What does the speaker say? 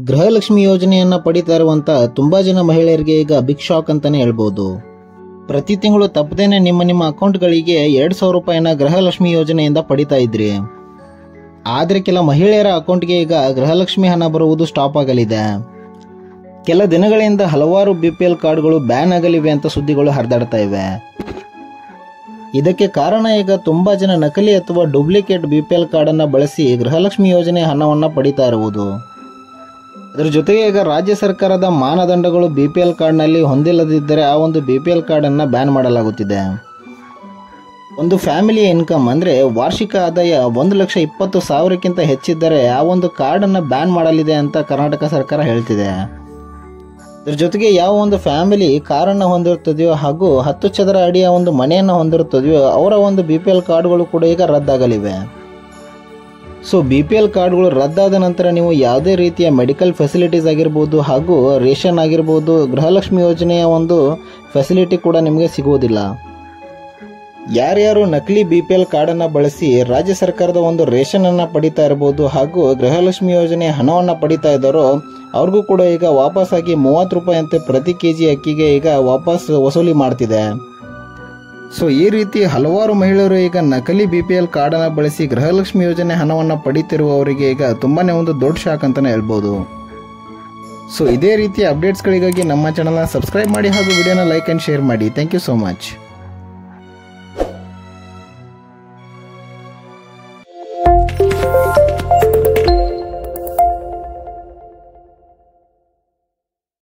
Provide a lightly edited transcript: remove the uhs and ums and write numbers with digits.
ಗೃಹಲಕ್ಷ್ಮಿ ಯೋಜನೆಯನ್ನ ಪಡಿತಾ ಇರುವಂತ ತುಂಬಾ ಜನ ಮಹಿಳೆಯರಿಗೆ ಈಗ ಬಿಗ್ ಶಾಕ್ ಅಂತಾನೆ ಹೇಳ್ಬೋದು. ಪ್ರತಿ ತಿಂಗಳು ತಪ್ಪದೇನೆ ನಿಮ್ಮ ಅಕೌಂಟ್ಗಳಿಗೆ 2,000 ರೂಪಾಯಿನ ಗೃಹಲಕ್ಷ್ಮಿ ಯೋಜನೆಯಿಂದ ಪಡಿತಾ ಇದ್ರಿ. ಆದ್ರೆ ಕೆಲ ಮಹಿಳೆಯರ ಅಕೌಂಟ್ಗೆ ಈಗ ಗೃಹಲಕ್ಷ್ಮಿ ಹಣ ಬರುವುದು ಸ್ಟಾಪ್ ಆಗಲಿದೆ. ಕೆಲ ದಿನಗಳಿಂದ ಹಲವಾರು BPL ಕಾರ್ಡ್ಗಳು ಬ್ಯಾನ್ ಆಗಲಿವೆ ಅಂತ ಸುದ್ದಿಗಳು ಹರಿದಾಡ್ತಾ ಇವೆ. ಇದಕ್ಕೆ ಕಾರಣ ಈಗ ತುಂಬಾ ಜನ ನಕಲಿ ಅಥವಾ ಡೂಪ್ಲಿಕೇಟ್ BPL ಕಾರ್ಡನ್ನು ಬಳಸಿ ಗೃಹಲಕ್ಷ್ಮಿ ಯೋಜನೆ ಹಣವನ್ನು ಪಡಿತಾ ಇರುವುದು. ಇದರ ಜೊತೆಗೆ ಈಗ ರಾಜ್ಯ ಸರ್ಕಾರದ ಮಾನದಂಡಗಳು BPL ಕಾರ್ಡ್ನಲ್ಲಿ ಹೊಂದಿಲ್ಲದಿದ್ದರೆ ಆ ಒಂದು BPL ಕಾರ್ಡನ್ನು ಬ್ಯಾನ್ ಮಾಡಲಾಗುತ್ತಿದೆ. ಒಂದು ಫ್ಯಾಮಿಲಿ ಇನ್ಕಮ್ ಅಂದರೆ ವಾರ್ಷಿಕ ಆದಾಯ 1,20,000ಕ್ಕಿಂತ ಹೆಚ್ಚಿದ್ದರೆ ಆ ಒಂದು ಕಾರ್ಡನ್ನು ಬ್ಯಾನ್ ಮಾಡಲಿದೆ ಅಂತ ಕರ್ನಾಟಕ ಸರ್ಕಾರ ಹೇಳ್ತಿದೆ. ಇದರ ಜೊತೆಗೆ ಯಾವ ಒಂದು ಫ್ಯಾಮಿಲಿ ಕಾರನ್ನು ಹೊಂದಿರುತ್ತದೆಯೋ ಹಾಗೂ 10 ಚದರ ಅಡಿಯ ಒಂದು ಮನೆಯನ್ನು ಹೊಂದಿರುತ್ತದೆಯೋ ಅವರ ಒಂದು BPL ಕಾರ್ಡ್ಗಳು ಕೂಡ ಈಗ ರದ್ದಾಗಲಿವೆ. ಸೊ BPL ಕಾರ್ಡ್ಗಳು ರದ್ದಾದ ನಂತರ ನೀವು ಯಾವುದೇ ರೀತಿಯ ಮೆಡಿಕಲ್ ಫೆಸಿಲಿಟೀಸ್ ಆಗಿರ್ಬೋದು ಹಾಗೂ ರೇಷನ್ ಆಗಿರ್ಬೋದು, ಗೃಹಲಕ್ಷ್ಮಿ ಯೋಜನೆಯ ಒಂದು ಫೆಸಿಲಿಟಿ ಕೂಡ ನಿಮಗೆ ಸಿಗುವುದಿಲ್ಲ. ಯಾರ್ಯಾರು ನಕಲಿ BPL ಕಾರ್ಡನ್ನು ಬಳಸಿ ರಾಜ್ಯ ಸರ್ಕಾರದ ಒಂದು ರೇಷನ್ ಅನ್ನು ಪಡಿತಾ ಇರ್ಬೋದು ಹಾಗೂ ಗೃಹಲಕ್ಷ್ಮಿ ಯೋಜನೆಯ ಹಣವನ್ನು ಪಡಿತಾ ಇದ್ದಾರೋ ಅವ್ರಿಗೂ ಕೂಡ ಈಗ ವಾಪಸ್ಸಾಗಿ 30 ರೂಪಾಯಿ ಅಂತೆ ಪ್ರತಿ kg ಅಕ್ಕಿಗೆ ಈಗ ವಾಪಸ್ ವಸೂಲಿ ಮಾಡ್ತಿದೆ. ಸೊ ಈ ರೀತಿ ಹಲವಾರು ಮಹಿಳೆಯರು ಈಗ ನಕಲಿ BPL ಕಾರ್ಡನ್ನು ಬಳಸಿ ಗೃಹಲಕ್ಷ್ಮಿ ಯೋಜನೆ ಹಣವನ್ನು ಪಡಿತಿರುವವರಿಗೆ ಈಗ ತುಂಬಾನೇ ಒಂದು ದೊಡ್ಡ ಶಾಕ್ ಅಂತಾನೆ ಹೇಳ್ಬೋದು. ಸೊ ಇದೇ ರೀತಿಯ ಅಪ್ಡೇಟ್ಸ್ಗಳಿಗಾಗಿ ನಮ್ಮ ಚಾನಲ್ನ ಸಬ್ಸ್ಕ್ರೈಬ್ ಮಾಡಿ ಹಾಗೂ ವಿಡಿಯೋನ ಲೈಕ್ ಆ್ಯಂಡ್ ಶೇರ್ ಮಾಡಿ. Thank you so much.